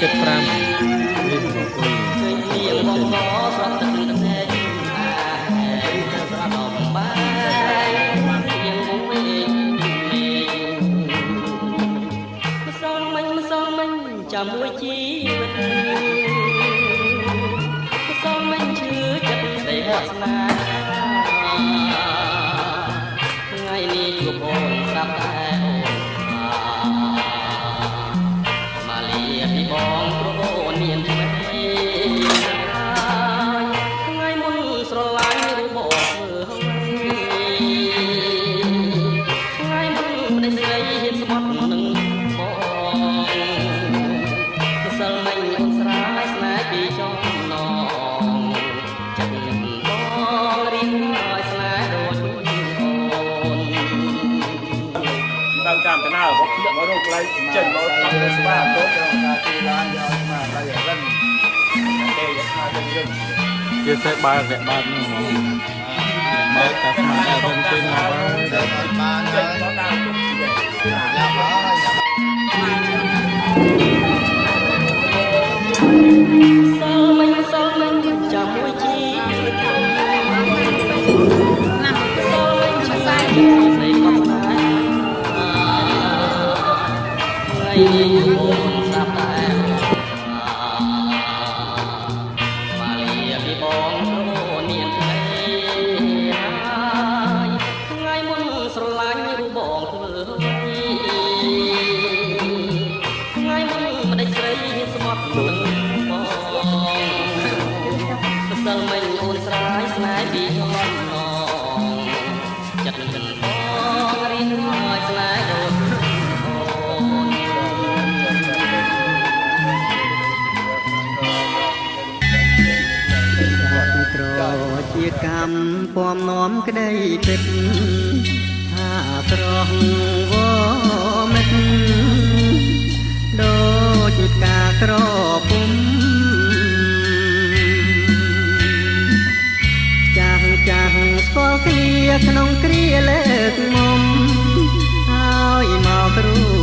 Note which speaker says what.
Speaker 1: 75នេះមកគួយ
Speaker 2: នាងបងងស្រត់ទឹកទឹកតែស្រត់ដល់បាយនាងបងវិញម្សងមិញចាំមួយជីវិតម្សងមិញឈឺចិត្តស្ដីវាសនាថ្ងៃនេះជួបអូនស្រាប់តែអូនមកលាពីបងព្រោះអូនមានថ្មីថ្ងៃមុនស្រឡាញ់រូបបងធ្វើថ្ងៃមុនមិនได้ស្រីហ៊ានស្បត់នឹងបងម្សិលមិញអូនស្រាយស្នេហ៍ពីចំណងចិត្តនឹងបងរៀនឲ្យស្នេហ៍ដូចអូន
Speaker 3: តាមតាមតាណារបស់ខ្ញុំមករកឡើងចិនមកអត់ស្វាទៅក្នុងការទីឡានយកមកឡើងរឹងតែយកមកទៅរឹង
Speaker 1: ជាតែបើអ្នកបើនោះហ្មងបើតែស្មារតីទៅមកបើ
Speaker 3: បានចេញមកតាមយ៉ាប់ហើយ
Speaker 2: សល់មិញចាំមួយជីវិតណាស់សល់មិញឆ្សៃស្ដីគាត់ស្នេហ៍ថ្ងៃនេះអូនស្រាប់តែមកលាពីបងព្រោះនាងថ្មីថ្ងៃមុនស្រឡាញ់រូបបងធ្វើថ្ងៃមុនមិនได้ស្រីស្មត់នឹងបងម្សិលមិញអូនស្រាយស្នេហ៍ពីចំណងចិត្តនឹងបងរៀនឲ្យស្នេហ៍ដូចអូនត្រជាកម្មពំនាំក្តីពិតថាស្រស់វមិតដូចផ្កាក្រពុំចាស់ស្គាល់គ្នាក្នុងគ្រាលើកមុំហើយមករួ